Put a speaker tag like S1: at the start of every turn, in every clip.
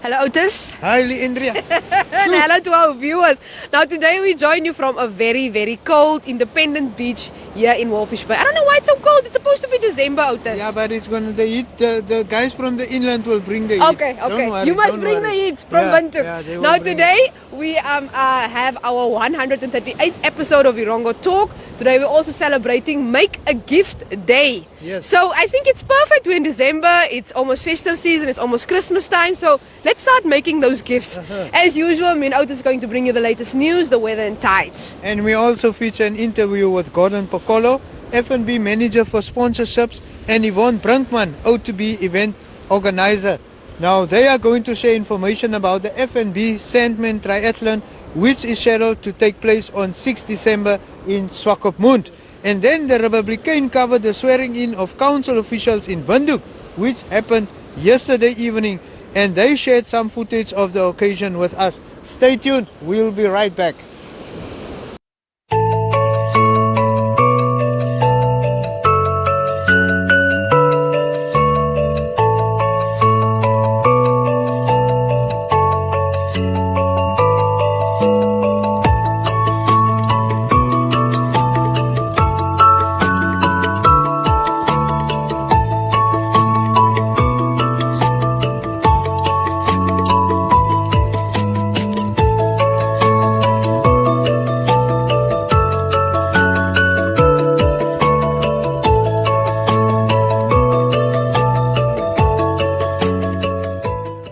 S1: Hello, Otis.
S2: Hi, Leandrea.
S1: And hello to our viewers. Now, today we join you from a very, very cold, independent beach here in Walvis Bay. I don't know why it's so cold. It's supposed to be December, Otis.
S2: Yeah, but it's going to the heat. The guys from the inland will bring the heat.
S1: Okay.
S2: Don't worry,
S1: You must
S2: don't
S1: bring
S2: worry.
S1: the heat from Bantu.
S2: they will
S1: Now,
S2: bring
S1: today we have our 138th episode of Erongo Talk. Today we're also celebrating Make a Gift Day.
S2: Yes.
S1: So I think it's perfect. We're in December. It's almost festive season. It's almost Christmas time. So let's start making those gifts. As usual, me and Otis is going to bring you the latest news, the weather and tides.
S2: And we also feature an interview with Gordon Pokolo, FNB manager for sponsorships, and Yvonne Brinkman, O2B event organizer. Now they are going to share information about the FNB Sandman triathlon, which is scheduled to take place on 6 December in Swakopmund. And then the Republican covered the swearing in of council officials in Windhoek, which happened yesterday evening, and they shared some footage of the occasion with us. Stay tuned, we'll be right back.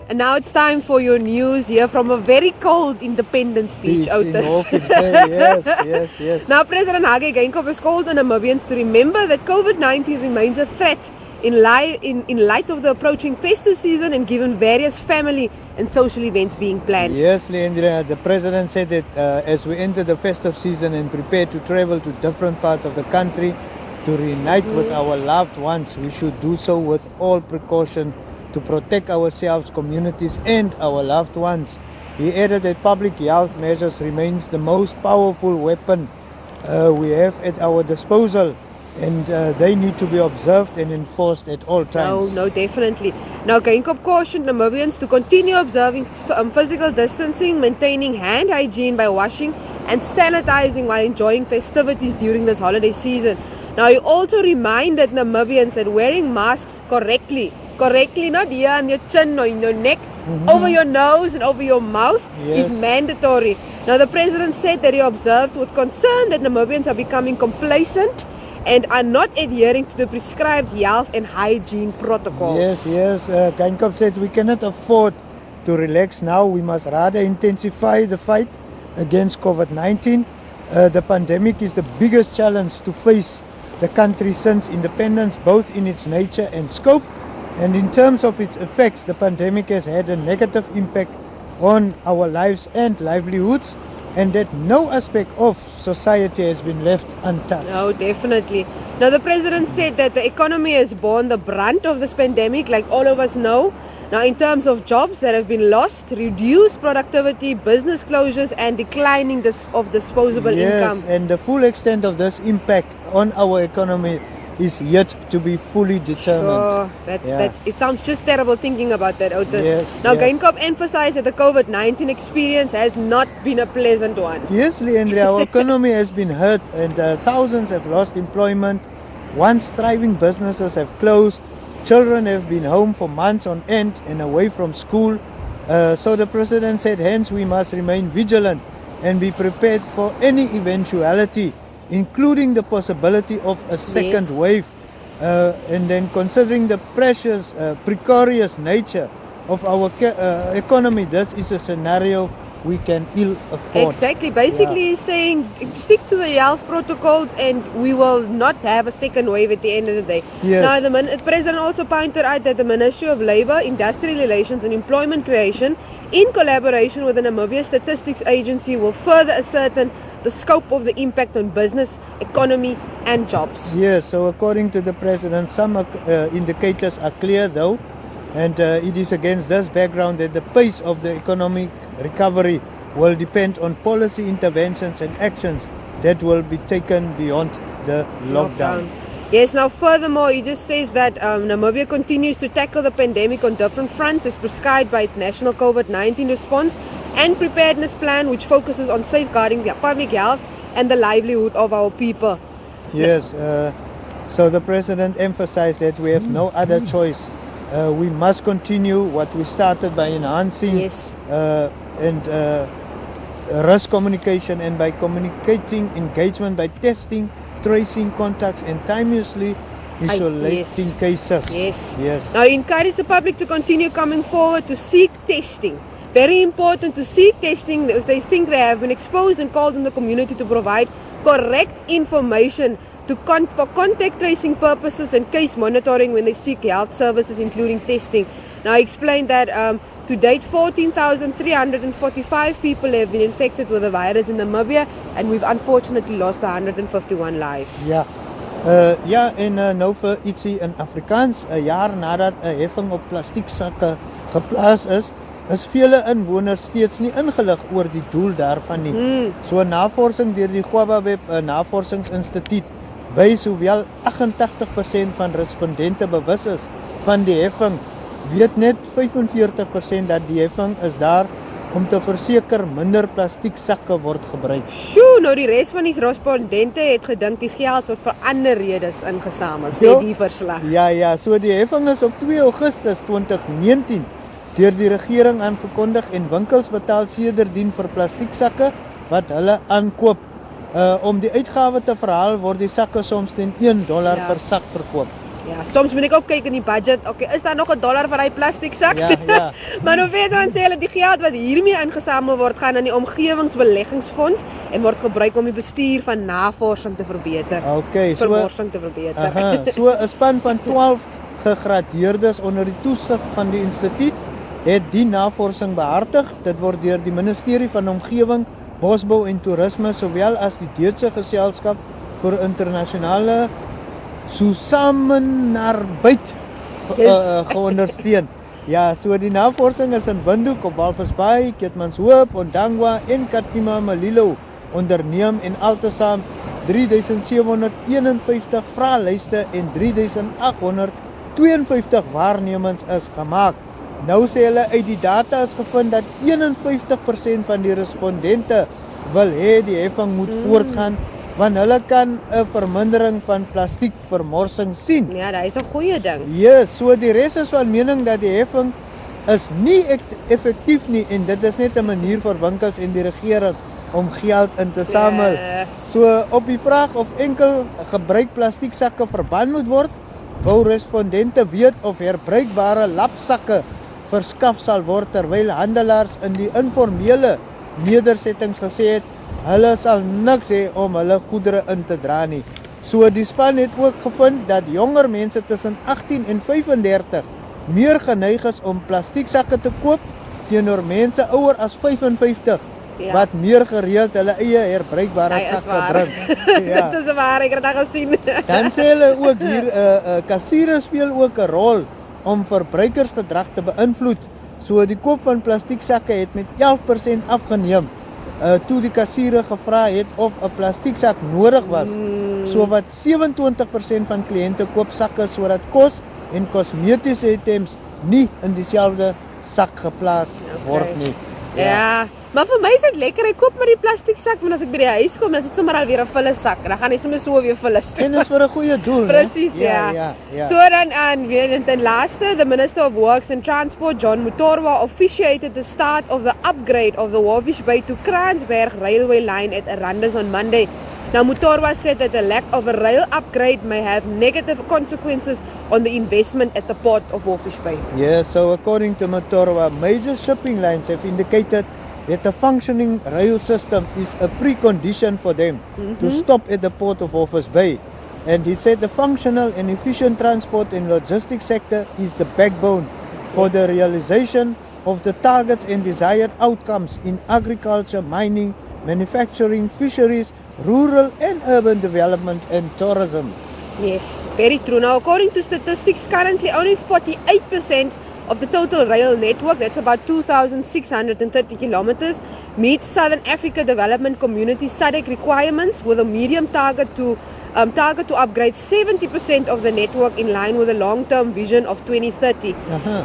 S1: And now it's time for your news here from a very cold Independence Beach,
S2: In
S1: Otis.
S2: Walvis Bay. Yes.
S1: Now, President Hage Geingob has called on Namibians to remember that COVID-19 remains a threat in light of the approaching festive season and given various family and social events being planned.
S2: Yes, Leandrea, the president said that as we enter the festive season and prepare to travel to different parts of the country to reunite with our loved ones, we should do so with all precaution to protect ourselves, communities and our loved ones. He added that public health measures remains the most powerful weapon we have at our disposal, and they need to be observed and enforced at all times.
S1: No, definitely. Now, Geingob cautioned Namibians to continue observing physical distancing, maintaining hand hygiene by washing and sanitizing while enjoying festivities during this holiday season. Now, he also reminded Namibians that wearing masks correctly, not here on your chin or in your neck, over your nose and over your mouth
S2: Yes.
S1: is mandatory. Now, the president said that he observed with concern that Namibians are becoming complacent and are not adhering to the prescribed health and hygiene protocols.
S2: Yes. Geingob said we cannot afford to relax now. We must rather intensify the fight against COVID-19. The pandemic is the biggest challenge to face the country since independence, both in its nature and scope. And in terms of its effects, the pandemic has had a negative impact on our lives and livelihoods, and that no aspect of society has been left untouched.
S1: No, definitely. Now, the president said that the economy has borne the brunt of this pandemic, like all of us know. Now, in terms of jobs that have been lost, reduced productivity, business closures, and declining of disposable income.
S2: Yes, and the full extent of this impact on our economy is yet to be fully determined.
S1: Sure, it sounds just terrible thinking about that, Otis.
S2: Yes,
S1: Now,
S2: yes.
S1: Geingob emphasized that the COVID-19 experience has not been a pleasant one.
S2: Yes, Leandrea, our economy has been hurt, and thousands have lost employment. Once thriving businesses have closed. Children have been home for months on end and away from school. So the president said, hence we must remain vigilant and be prepared for any eventuality, including the possibility of a second wave. And then considering the precarious nature of our economy, this is a scenario we can ill afford.
S1: Exactly. Basically, he's saying stick to the health protocols and we will not have a second wave at the end of the day.
S2: Yes.
S1: Now, the president also pointed out that the Ministry of Labour, Industrial Relations and Employment Creation, in collaboration with the Namibia Statistics Agency, will further ascertain the scope of the impact on business, economy and jobs.
S2: Yes, so according to the president, some indicators are clear though, and it is against this background that the pace of the economic recovery will depend on policy interventions and actions that will be taken beyond the lockdown.
S1: Yes, now furthermore, he just says that Namibia continues to tackle the pandemic on different fronts as prescribed by its national COVID-19 response and preparedness plan, which focuses on safeguarding the public health and the livelihood of our people.
S2: Yes, so the president emphasized that we have no other choice. We must continue what we started by enhancing
S1: Yes.
S2: and risk communication, and by communicating engagement, by testing, tracing contacts, and timeously isolating cases.
S1: Yes. Now, encourage the public to continue coming forward to seek testing. Very important to seek testing if they think they have been exposed, and called on the community to provide correct information for contact tracing purposes and case monitoring when they seek health services, including testing. Now, I explained that to date, 14,345 people have been infected with the virus in Namibia, and we've unfortunately lost 151 lives.
S2: Ja. En nou vir ietsie in Afrikaans, 'n jaar nadat 'n heffing op plastieksakke geplaas is vele inwoners steeds nie ingelig oor die doel daarvan nie. So navorsing deur die Walvis Bay Navorsingsinstituut wys hoewel 88% van respondente bewus is van die heffing, weet net 45% dat die heffing is daar om te verseker minder plastieksakke word gebruik.
S1: Sjoe, nou die res van die respondente het gedink die geld word vir ander redes ingesamel, sê die verslag.
S2: Ja, so die heffing is op 2 Augustus 2019 deur die regering aangekondig, en winkels betaal sedertdien vir plastieksakke wat hulle aankoop. Om die uitgawe te verhaal word die sakke soms teen $1 per sak verkoop.
S1: Ja, soms moet ek ook kyk in die budget. Okay, is daar nog $1 vir hy plastieksak?
S2: Ja.
S1: Maar nou weet dan sê hulle die geld wat hiermee ingesamel word gaan aan die omgewingsbeleggingsfonds en word gebruik om die bestuur van navorsing te verbeter.
S2: Okay,
S1: verborsing te verbeter.
S2: So 'n span van 12 gegradueerdes onder die toesig van die instituut het die navorsing behartig. Dit word deur die Ministerie van Omgewing, Bosbou en Toerisme sowel as die Duitse Geselskap vir Internasionale Samenarbeit geondersteun. Ja, so die navorsing is in Windhoek, op Walvis Bay, Keetmanshoop, Ondangwa en Katima Malilo onderneem, en altesaam 3751 vraelyste en 3852 waarnemings is gemaak. Nou sê hulle uit die data is gevind dat 51% van die respondente wil hê die heffing moet voortgaan, want hulle kan 'n vermindering van plastiekvermorsing sien.
S1: Ja, dit is 'n goeie ding.
S2: Ja, so die res is van mening dat die heffing is nie effektief nie, en dit is net 'n manier vir winkels en die regering om geld in te samel. So op die vraag of enkel gebruik plastieksakke verbân moet word, wou respondente weet of herbruikbare lapsakke verskaf sal word, terwyl handelaars in die informele nedersettings gesê het hulle sal niks hê om hulle goedere in te dra nie. So die span het ook gevind dat jonger mense tussen 18 en 35 meer geneig is om plastieksakke te koop teenoor mense ouer as 55 wat meer gereeld hulle eie herbruikbare sakke bring.
S1: Ja. Dit is waar, ek het dit gesien.
S2: Dan sê hulle ook hier kassiere speel ook 'n rol om verbruikersgedrag te beïnvloed. So die koop van plastieksakke het met 11% afgeneem toe die kassiere gevra het of 'n plastieksak nodig was. So wat 27% van kliënte koop sakke sodat kos en kosmetiese items nie in dieselfde sak geplaas word nie.
S1: Ja, maar vir my is dit lekker. Ek koop maar die plastieksak, want as ek by die huis kom, dan is dit sommer al weer 'n volle sak. En dan gaan hy sommer so weer volle stuk.
S2: En is vir 'n goeie doel,
S1: Presies, ja. So dan weer ten laaste, the Minister of Works and Transport, John Mutorwa, officiated the start of the upgrade of the Walvis Bay to Kransberg railway line at Arandis on Monday. Now, Mutorwa said that the lack of a rail upgrade may have negative consequences on the investment at the port of Walvis Bay.
S2: Yes, so according to Mutorwa, major shipping lines have indicated that a functioning rail system is a precondition for them to stop at the port of Walvis Bay. And he said the functional and efficient transport and logistics sector is the backbone for the realization of the targets and desired outcomes in agriculture, mining, manufacturing, fisheries, rural and urban development and tourism.
S1: Yes, very true. Now, according to statistics, currently only 48% of the total rail network, that's about 2,630 kilometers, meets Southern Africa Development Community SADC requirements, with a medium target to target to upgrade 70% of the network in line with the long-term vision of 2030.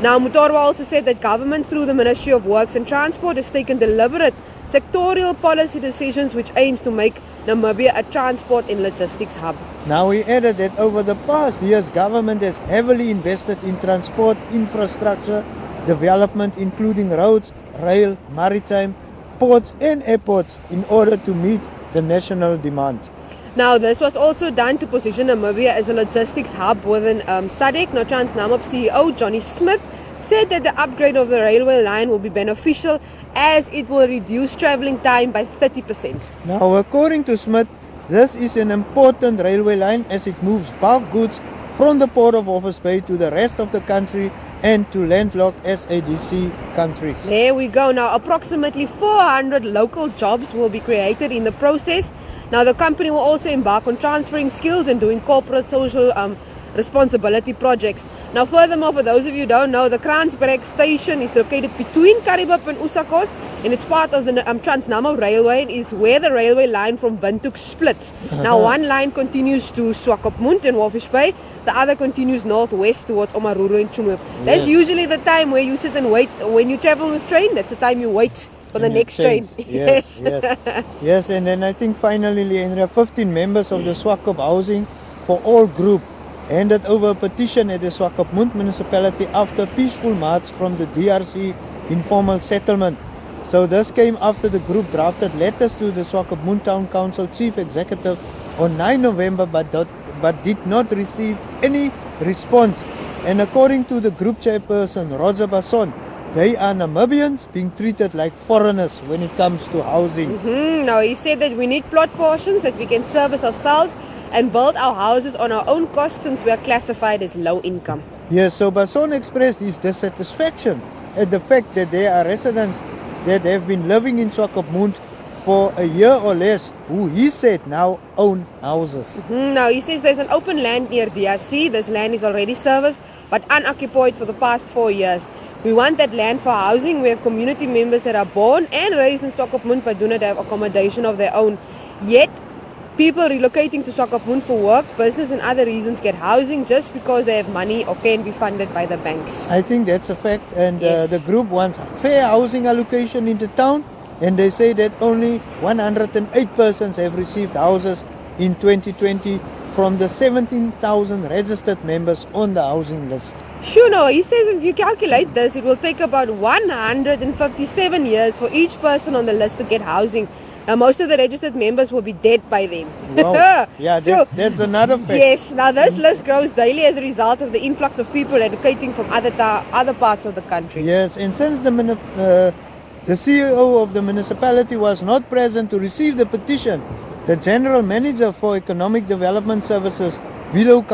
S1: Now, Mutorwa also said that government through the Ministry of Works and Transport has taken deliberate sectorial policy decisions which aims to make Namibia a transport and logistics hub.
S2: Now he added that over the past years, government has heavily invested in transport infrastructure development, including roads, rail, maritime, ports and airports in order to meet the national demand.
S1: Now, this was also done to position Namibia as a logistics hub within SADC. Now, Transnamib CEO Johnny Smith said that the upgrade of the railway line will be beneficial as it will reduce travelling time by 30%.
S2: Now, according to Smith, this is an important railway line as it moves bulk goods from the port of Walvis Bay to the rest of the country and to landlocked SADC countries.
S1: There we go. Now, approximately 400 local jobs will be created in the process. Now, the company will also embark on transferring skills and doing corporate social responsibility projects. Now, furthermore, for those of you who don't know, the Kransberg station is located between Karibop and Usakos, and it's part of the Transnamib railway and is where the railway line from Windhoek splits. Now, one line continues to Swakopmund and Walvis Bay, the other continues northwest towards Omaruru and Chumuk. That's usually the time where you sit and wait. When you travel with train, that's the time you wait for the next train.
S2: Yes, yes, and then I think finally, Leandrea, 15 members of the Swakop Housing for All group handed over a petition at the Swakopmund municipality after peaceful march from the DRC informal settlement. So this came after the group drafted letters to the Swakopmund Town Council Chief Executive on 9 November but did not receive any response. And according to the group chairperson, Roger Basson, they are Namibians being treated like foreigners when it comes to housing.
S1: Now, he said that we need plot portions that we can service ourselves and build our houses on our own cost since we are classified as low income.
S2: Yes, so Basson expressed his dissatisfaction at the fact that there are residents that have been living in Swakopmund for a year or less who he said now own houses.
S1: Now, he says there's an open land near DRC. This land is already serviced but unoccupied for the past 4 years. We want that land for housing. We have community members that are born and raised in Swakopmund but do not have accommodation of their own. Yet, people relocating to Swakopmund for work, business and other reasons get housing just because they have money or can be funded by the banks.
S2: I think that's a fact, and the group wants fair housing allocation in the town, and they say that only 108 persons have received houses in 2020 from the 17,000 registered members on the housing list.
S1: Sure, no, he says if you calculate this, it will take about 157 years for each person on the list to get housing. Now, most of the registered members will be dead by then.
S2: Wow. Yeah, that's another fact.
S1: Yes, now this list grows daily as a result of the influx of people relocating from other parts of the country.
S2: Yes, and since the CEO of the municipality was not present to receive the petition, the General Manager for Economic Development Services, Louw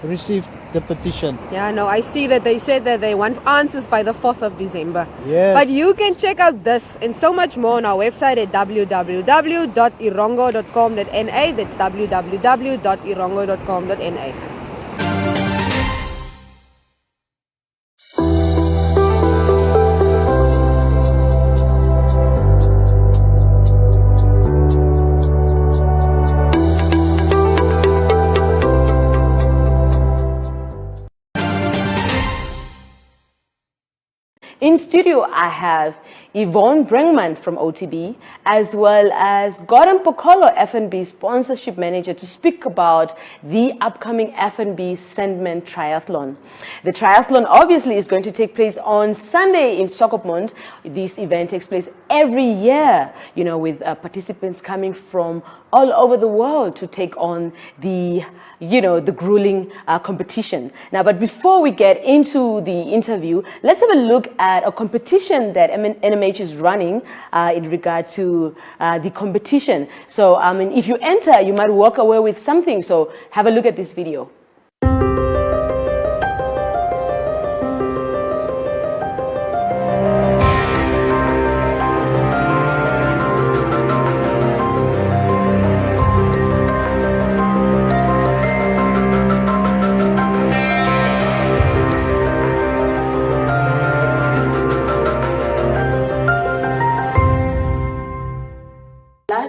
S2: received the petition.
S1: Yeah, no, I see that they said that they want answers by the 4th of December.
S2: Yes.
S1: But you can check out this and so much more on our website at www.erongo.com.na. That's www.erongo.com.na.
S3: In studio, I have Yvonne Brinkman from OTB, as well as Gordon Pokolo, FNB Sponsorship Manager, to speak about the upcoming FNB Sandman Triathlon. The triathlon obviously is going to take place on Sunday in Swakopmund. This event takes place every year, you know, with participants coming from all over the world to take on the grueling competition. Now, but before we get into the interview, let's have a look at a competition that NMH is running in regard to the competition. So, I mean, if you enter, you might walk away with something. So, have a look at this video.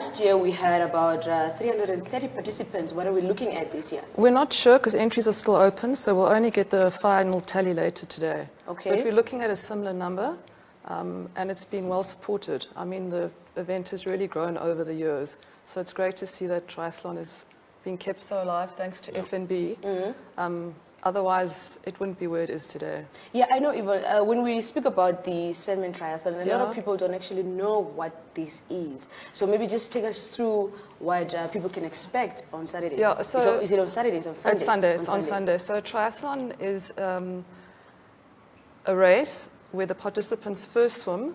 S3: last year we had about 330 participants. What are we looking at this year?
S4: We're not sure because entries are still open, so we'll only get the final tally later today.
S3: Okay.
S4: But we're looking at a similar number, and it's been well supported. I mean, the event has really grown over the years, so it's great to see that triathlon is being kept so alive thanks to FNB. Otherwise, it wouldn't be where it is today.
S3: Yeah, I know, Yvonne. When we speak about the Sandman Triathlon, a lot of people don't actually know what this is. So maybe just take us through what people can expect on Saturday.
S4: Yeah, so
S3: is it on Saturdays or Sunday?
S4: It's Sunday. It's on Sunday. So triathlon is a race where the participants first swim,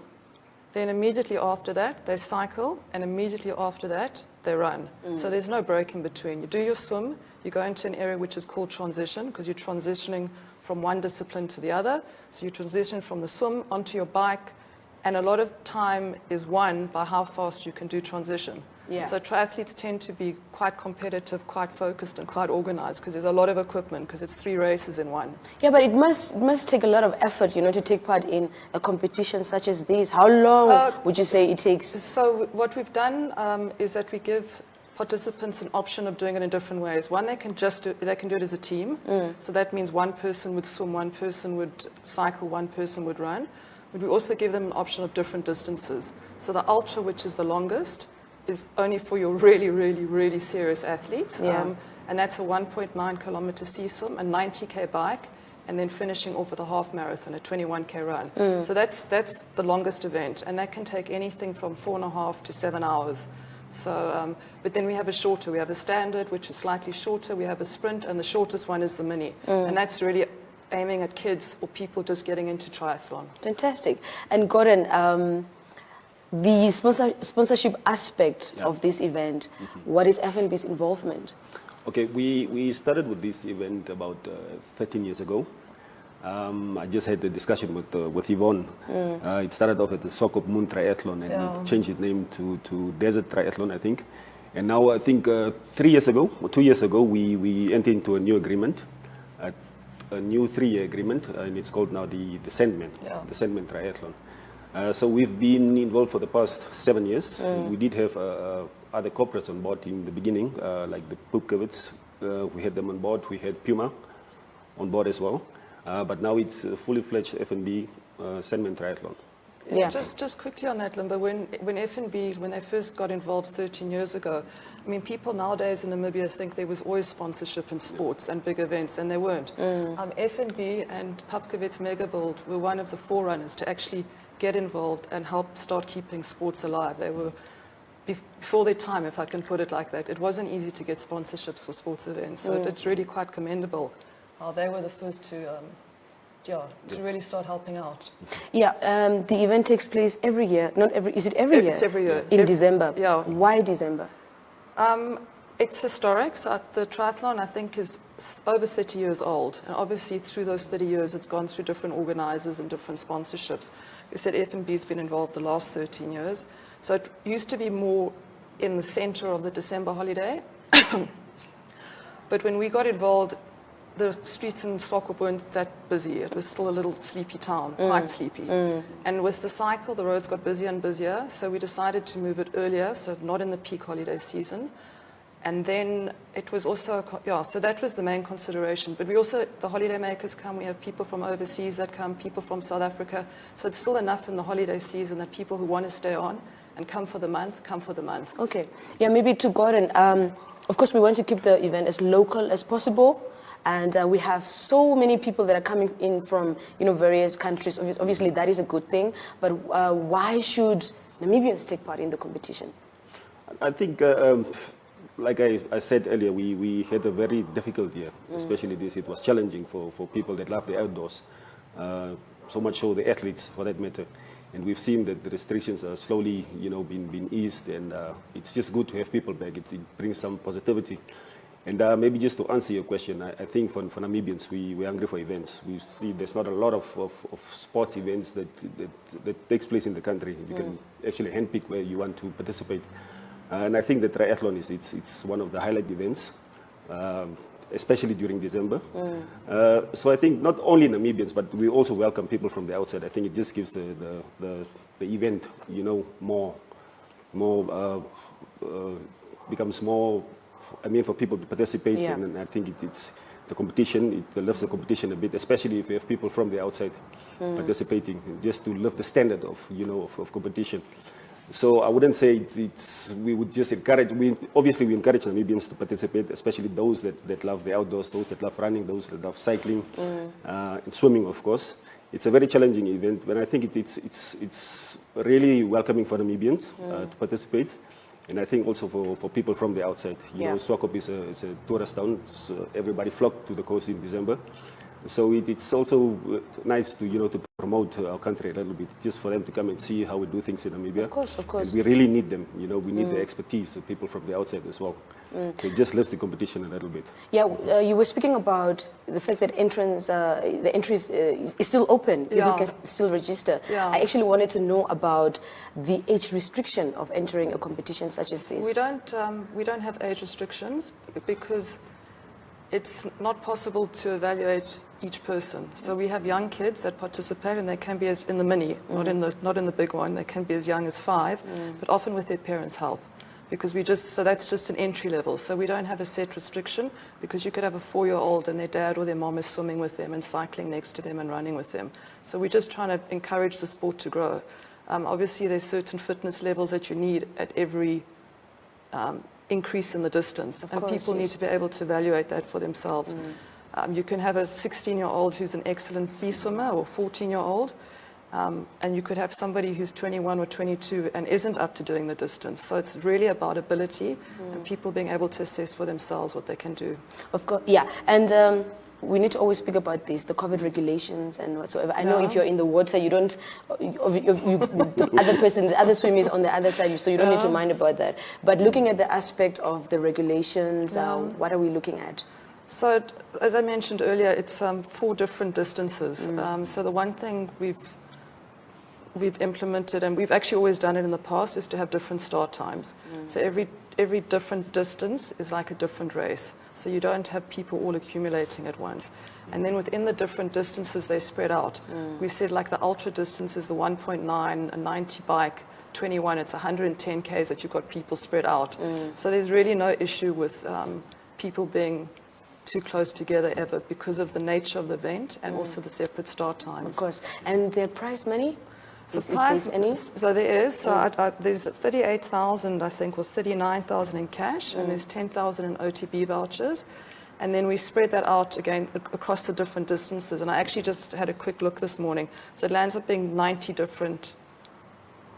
S4: then immediately after that they cycle, and immediately after that they run. So there's no break in between. You do your swim, you go into an area which is called transition, because you're transitioning from one discipline to the other. So you transition from the swim onto your bike, and a lot of time is won by how fast you can do transition.
S3: Yeah.
S4: So triathletes tend to be quite competitive, quite focused, and quite organized, because there's a lot of equipment, because it's 3 races in one.
S3: Yeah, but it must take a lot of effort, you know, to take part in a competition such as this. How long would you say it takes?
S4: So what we've done is that we give participants an option of doing it in different ways. One, they can do it as a team. So that means one person would swim, one person would cycle, one person would run. But we also give them an option of different distances. So the ultra, which is the longest, is only for your really, really, really serious athletes.
S3: Yeah.
S4: And that's a 1.9 kilometer sea swim, a 90K bike, and then finishing off with a half marathon, a 21K run. So that's the longest event, and that can take anything from 4.5 to 7 hours. So, but then we have a shorter. We have a standard, which is slightly shorter. We have a sprint, and the shortest one is the mini. And that's really aiming at kids or people just getting into triathlon.
S3: Fantastic. And Gordon, the sponsorship aspect of this event, what is FNB's involvement?
S5: Okay, we started with this event about 13 years ago. I just had a discussion with Yvonne. It started off at the Swakop Moon Triathlon, and we changed its name to Desert Triathlon, I think. And now I think 3 years ago, or 2 years ago, we entered into a new agreement, a new 3-year agreement, and it's called now the Sandman, the Sandman Triathlon. So we've been involved for the past 7 years. We did have other corporates on board in the beginning, like the Pokolo. We had them on board. We had Puma on board as well. But now it's a fully fledged FNB Sandman Triathlon.
S3: Yeah.
S4: Just quickly on that, Limba, when FNB, when they first got involved 13 years ago, I mean, people nowadays in Namibia think there was always sponsorship in sports and big events, and there weren't. FNB and Papkowitz Megabuild were one of the forerunners to actually get involved and help start keeping sports alive. They were before their time, if I can put it like that. It wasn't easy to get sponsorships for sports events, so it's really quite commendable how they were the first to really start helping out.
S3: Yeah, the event takes place every year. Not every. Is it every year?
S4: It's every year.
S3: In December.
S4: Yeah.
S3: Why December?
S4: It's historic. So the triathlon, I think, is over 30 years old. And obviously, through those 30 years, it's gone through different organizers and different sponsorships. You said FNB's been involved the last 13 years. So it used to be more in the center of the December holiday. But when we got involved, the streets in Swakop weren't that busy. It was still a little sleepy town, quite sleepy. And with the cycle, the roads got busier and busier, so we decided to move it earlier, so not in the peak holiday season. And then it was also, so that was the main consideration. But we also, the holiday makers come, we have people from overseas that come, people from South Africa. So it's still enough in the holiday season that people who want to stay on and come for the month, come for the month.
S3: Okay. Yeah, maybe to Gordon, of course we want to keep the event as local as possible. And we have so many people that are coming in from, various countries. Obviously, that is a good thing. But why should Namibians take part in the competition?
S5: I think, like I said earlier, we had a very difficult year, especially this. It was challenging for people that love the outdoors, so much so the athletes, for that matter. And we've seen that the restrictions are slowly, being eased, and it's just good to have people back. It brings some positivity. And maybe just to answer your question, I think for Namibians, we're hungry for events. We see there's not a lot of sports events that takes place in the country. You can actually handpick where you want to participate. And I think the triathlon it's one of the highlight events, especially during December. So I think not only Namibians, but we also welcome people from the outside. I think it just gives the event, more becomes more, for people to participate.
S3: Yeah.
S5: And I think it's the competition, it lifts the competition a bit, especially if you have people from the outside participating, just to lift the standard of, of competition. So I wouldn't say we would just encourage, we encourage Namibians to participate, especially those that love the outdoors, those that love running, those that love cycling, and swimming, of course. It's a very challenging event, but I think it's really welcoming for Namibians to participate. And I think also for people from the outside. You know, Swakop is a tourist town, so everybody flocked to the coast in December. So it's also nice to, to promote our country a little bit, just for them to come and see how we do things in Namibia.
S3: Of course.
S5: And we really need them, we need the expertise of people from the outside as well. So it just lifts the competition a little bit.
S3: Yeah, you were speaking about the fact that the entry is still open. People can still register.
S4: Yeah.
S3: I actually wanted to know about the age restriction of entering a competition such as this.
S4: We don't have age restrictions because it's not possible to evaluate each person. So we have young kids that participate, and they can be as in the mini, not in the big one. They can be as young as 5, but often with their parents' help. Because so that's just an entry level. So we don't have a set restriction, because you could have a 4-year-old and their dad or their mom is swimming with them and cycling next to them and running with them. So we're just trying to encourage the sport to grow. Obviously, there's certain fitness levels that you need at every increase in the distance. And people need to be able to evaluate that for themselves. You can have a 16-year-old who's an excellent sea swimmer, or 14-year-old. And you could have somebody who's 21 or 22 and isn't up to doing the distance. So it's really about ability and people being able to assess for themselves what they can do.
S3: Of course, yeah. And we need to always speak about this, the COVID regulations and whatsoever. I know if you're in the water, you don't, the other person, the other swimmer is on the other side, so you don't need to mind about that. But looking at the aspect of the regulations, what are we looking at?
S4: So, as I mentioned earlier, it's 4 different distances. So the one thing we've implemented, and we've actually always done it in the past, is to have different start times. So every different distance is like a different race. So you don't have people all accumulating at once. And then within the different distances, they spread out. We said like the ultra distance is the 1.9, a 90 bike, 21, it's 110 Ks that you've got people spread out. So there's really no issue with people being too close together ever, because of the nature of the event and also the separate start times.
S3: Of course. And the prize money?
S4: So there is. So there's 38,000, I think, or 39,000 in cash, and there's 10,000 in OTB vouchers. And then we spread that out again across the different distances. And I actually just had a quick look this morning. So it lands up being 90 different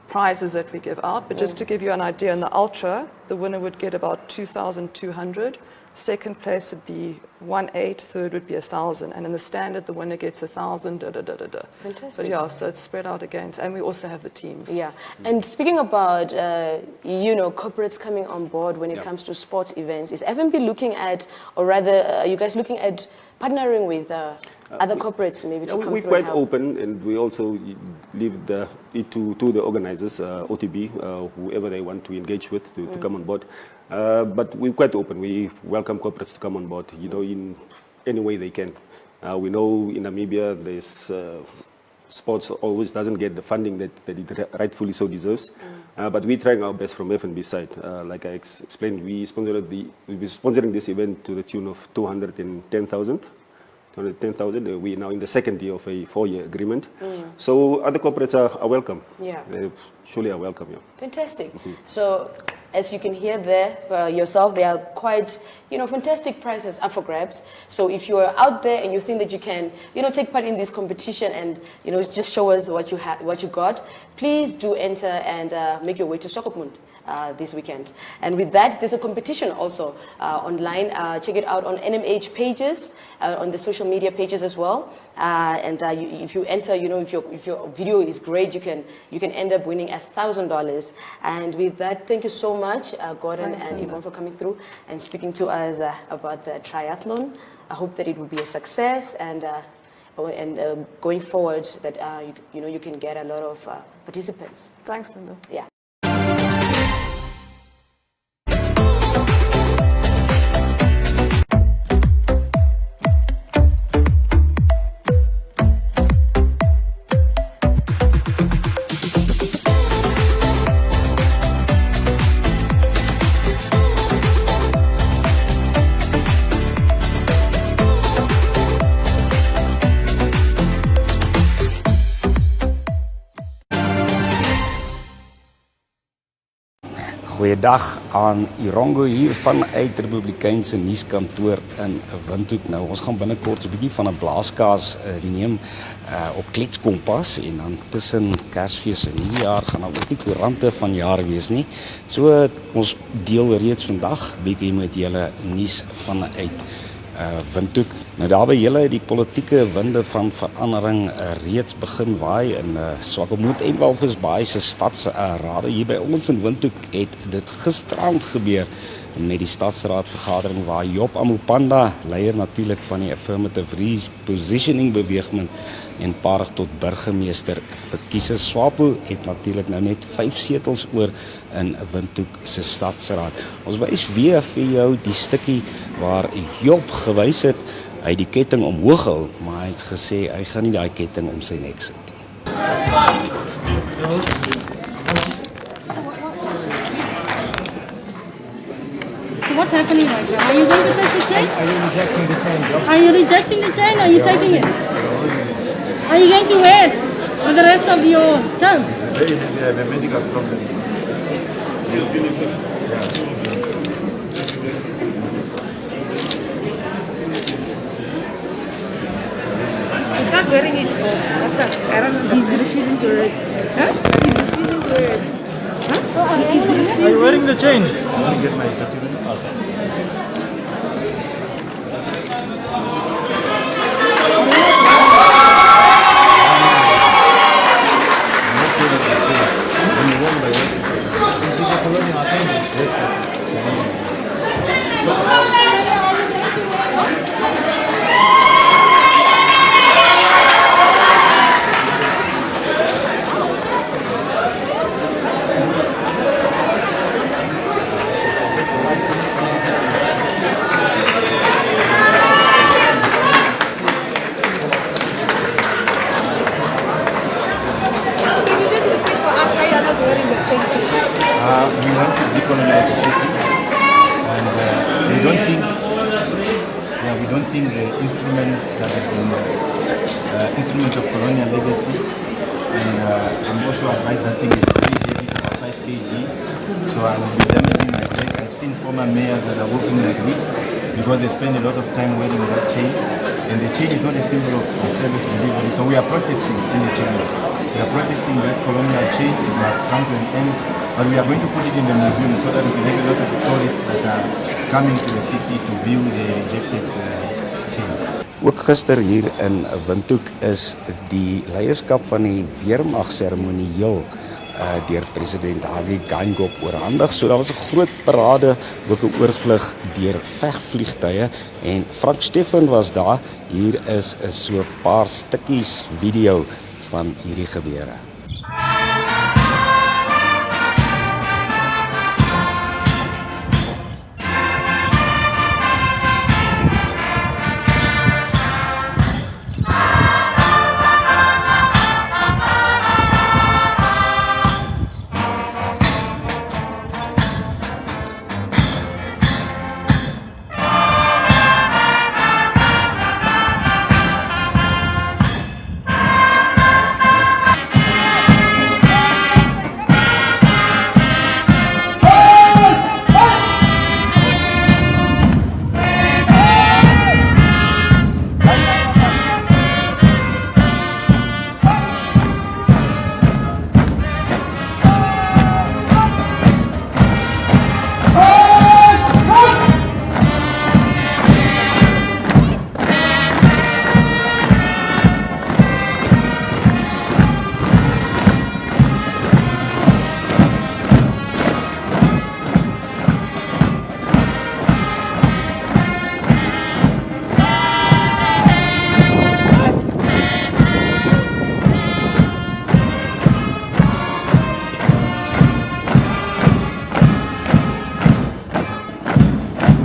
S4: prizes that we give out. But just to give you an idea, in the ultra, the winner would get about 2,200. Second place would be 1,800, third would be 1,000, and in the standard, the winner gets 1,000.
S3: Fantastic.
S4: But yeah, so it's spread out again, and we also have the teams.
S3: Yeah, and speaking about corporates coming on board when it comes to sports events, is FNB looking at, or rather, are you guys looking at partnering with other corporates maybe to come through?
S5: We're quite open, and we also leave it to the organizers, OTB, whoever they want to engage with to come on board. But we're quite open. We welcome corporates to come on board, in any way they can. We know in Namibia, there's sports always doesn't get the funding that it rightfully so deserves. But we're trying our best from FNB side. Like I explained, we're sponsoring this event to the tune of 210,000. We're now in the second year of a 4-year agreement. So other corporates are welcome.
S3: Yeah.
S5: They surely are welcome, yeah.
S3: Fantastic. So as you can hear there yourself, there are quite, fantastic prizes up for grabs. So if you are out there and you think that you can, take part in this competition and, just show us what you got, please do enter and make your way to Swakopmund this weekend. And with that, there's a competition also online. Check it out on NMH pages, on the social media pages as well. If you enter, if your video is great, you can end up winning $1,000. And with that, thank you so much, Gordon and Yvonne, for coming through and speaking to us about the triathlon. I hope that it will be a success, and going forward that you can get a lot of participants.
S4: Thanks, Linda.
S3: Yeah.
S6: Goeiedag aan Erongo hier vanuit Republikeinse nuuskantoor in Windhoek. Nou, ons gaan binnekort 'n bietjie van 'n blaaskaas neem op Kletskompas en dan tussen Kersfees en Nuwejaar gaan daar ook nie koerante van jare wees nie. So ons deel reeds vandag bietjie met julle nuus vanuit Windhoek. Nou daarby julle het die politieke winde van verandering reeds begin waai in Swakopmund en Walvis Bay se stadsrade. Hier by ons in Windhoek het dit gisterand gebeur met die stadsraadvergadering waar Job Amopanda, leier natuurlik van die Affirmative Repositioning beweging en paarig tot burgemeester verkies is. SWAPO het natuurlik nou net 5 setels oor in Windhoek se stadsraad. Ons wys weer vir jou die stukkie waar Job gewys het hy die ketting omhoog hou, maar hy het gesê hy gaan nie daai ketting om sy nek sit nie.
S7: So what's happening right now? Are you going to take the chain?
S8: Are you rejecting the chain, Job?
S7: Are you rejecting the chain or are you taking it? Are you going to wear it for the rest of your term?
S8: They have a medical problem.
S9: He's not wearing it, boss. What's up? I don't know. He's refusing to wear it. Huh? He's refusing to wear it. Huh? He's refusing.
S8: Are you wearing the chain?
S9: Let me get my documents.
S8: We want to decolonize the city, and we don't think the instruments that have been instruments of colonial legacy, and I'm also advised that thing is very heavy, it's about 5 kg, so I will be damaging my leg. I've seen former mayors that are walking like this because they spend a lot of time wearing that chain, and the chain is not a symbol of service delivery, so we are protesting in the chamber. We are protesting that colonial chain. It must come to an end. But we are going to put it in the museum so that we can have a lot of tourists that are coming to the city to view the rejected chain.
S6: Ook gister hier in Windhoek is die leierskap van die weermag seremonieel deur president Hage Geingob oorhandig. So daar was 'n groot parade, ook 'n oorvlug deur vegvliegtuie en Frank Stefan was daar. Hier is so 'n paar stukkies video van hierdie gebeure.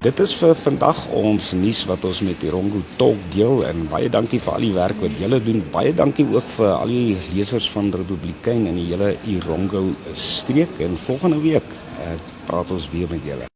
S6: Dit is vir vandag ons nuus wat ons met Erongo Talk deel en baie dankie vir al die werk wat julle doen. Baie dankie ook vir al die lesers van Republikein in die hele Erongo streek en volgende week praat ons weer met julle.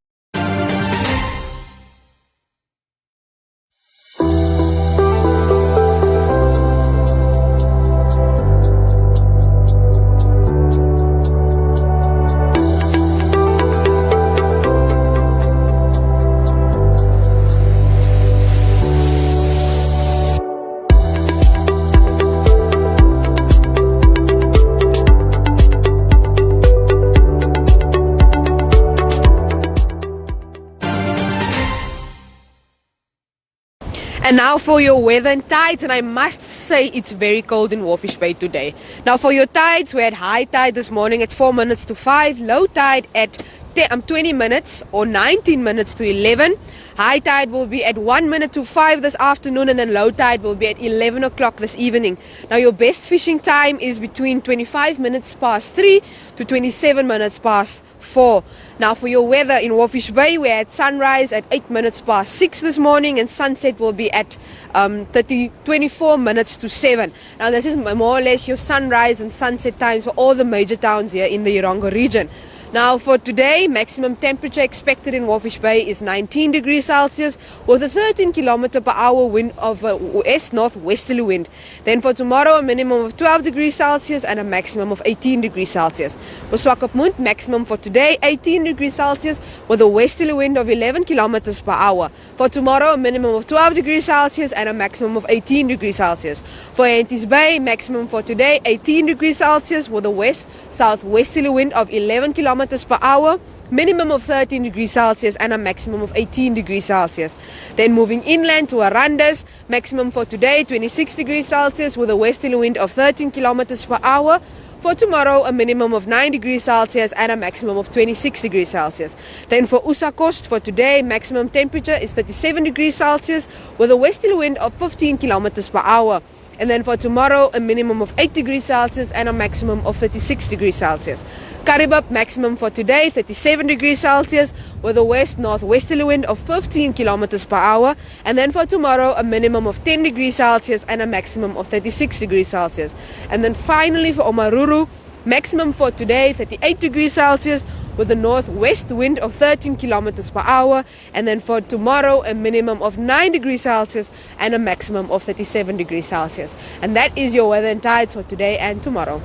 S1: And now for your weather and tides, and I must say it's very cold in Walvis Bay today. Now for your tides, we had high tide this morning at 4 minutes to 5, low tide at 20 minutes or 19 minutes to 11. High tide will be at 1 minute to 5 this afternoon, and then low tide will be at 11 o'clock this evening. Now your best fishing time is between 25 minutes past 3 to 27 minutes past 4. Now for your weather in Walvis Bay, we had sunrise at 8 minutes past 6 this morning, and sunset will be at 24 minutes to 7. Now this is more or less your sunrise and sunset times for all the major towns here in the Erongo region. Now for today, maximum temperature expected in Walvis Bay is 19 degrees Celsius with a 13 kilometer per hour wind of west-northwesterly wind. Then for tomorrow, a minimum of 12 degrees Celsius and a maximum of 18 degrees Celsius. For Swakopmund, maximum for today 18 degrees Celsius with a westerly wind of 11 kilometers per hour. For tomorrow, a minimum of 12 degrees Celsius and a maximum of 18 degrees Celsius. For Henties Bay, maximum for today 18 degrees Celsius with a west-southwesterly wind of 11 kilometers per hour, minimum of 13 degrees Celsius and a maximum of 18 degrees Celsius. Then moving inland to Arandas, maximum for today 26 degrees Celsius with a westerly wind of 13 kilometers per hour. For tomorrow, a minimum of 9 degrees Celsius and a maximum of 26 degrees Celsius. Then for Usakost, for today, maximum temperature is 37 degrees Celsius with a westerly wind of 15 kilometers per hour. And then for tomorrow, a minimum of 8 degrees Celsius and a maximum of 36 degrees Celsius. Karibab, maximum for today, 37 degrees Celsius with a west-northwesterly wind of 15 kilometers per hour. And then for tomorrow, a minimum of 10 degrees Celsius and a maximum of 36 degrees Celsius. And then finally for Omaruru, maximum for today, 38 degrees Celsius with a northwest wind of 13 kilometers per hour. And then for tomorrow, a minimum of 9 degrees Celsius and a maximum of 37 degrees Celsius. And that is your weather and tides for today and tomorrow.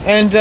S2: And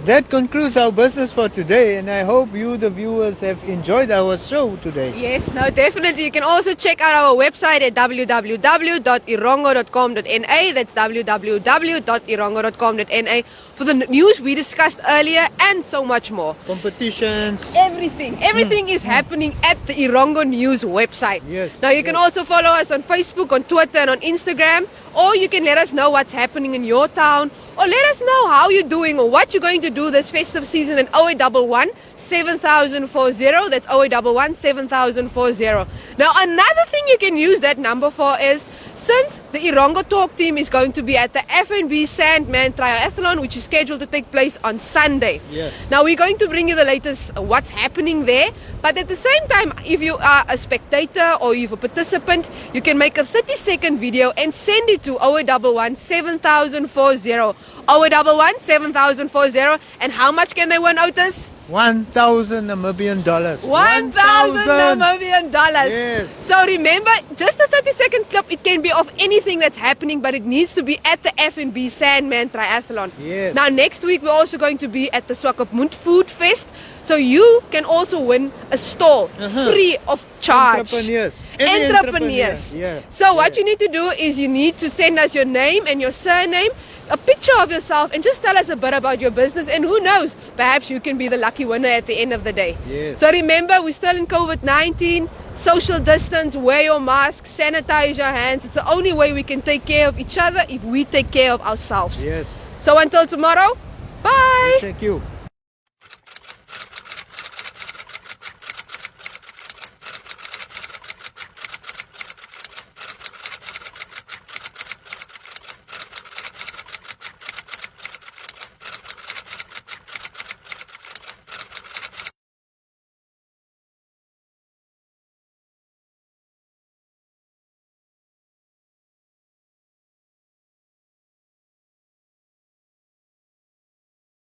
S2: that concludes our business for today, and I hope you, the viewers, have enjoyed our show today.
S1: Yes, no, definitely. You can also check out our website at www.erongo.com.na. That's www.erongo.com.na for the news we discussed earlier and so much more.
S2: Competitions.
S1: Everything is happening at the Erongo News website.
S2: Yes.
S1: Now you can also follow us on Facebook, on Twitter and on Instagram, or you can let us know what's happening in your town, or let us know how you're doing or what you're going to do this festive season in 0811 7040. That's 0811 7040. Now another thing you can use that number for is, since the Erongo Talk team is going to be at the FNB Sandman triathlon, which is scheduled to take place on Sunday.
S2: Yes.
S1: Now we're going to bring you the latest what's happening there, but at the same time, if you are a spectator or you're a participant, you can make a 30-second video and send it to 0811 7040. 0811 7040. And how much can they win, Otis?
S2: 1,000 Namibian dollars.
S1: 1,000 Namibian dollars.
S2: Yes.
S1: So remember, just a 30-second clip, it can be of anything that's happening, but it needs to be at the FNB Sandman triathlon.
S2: Yes.
S1: Now next week we're also going to be at the Swakopmund Food Fest, so you can also win a stall free of charge.
S2: Entrepreneurs.
S1: Entrepreneurs.
S2: Yeah.
S1: So what you need to do is you need to send us your name and your surname, a picture of yourself, and just tell us a bit about your business, and who knows, perhaps you can be the lucky winner at the end of the day.
S2: Yes.
S1: So remember, we're still in COVID-19, social distance, wear your mask, sanitize your hands. It's the only way we can take care of each other if we take care of ourselves.
S2: Yes.
S1: So until tomorrow, bye.
S2: Check you.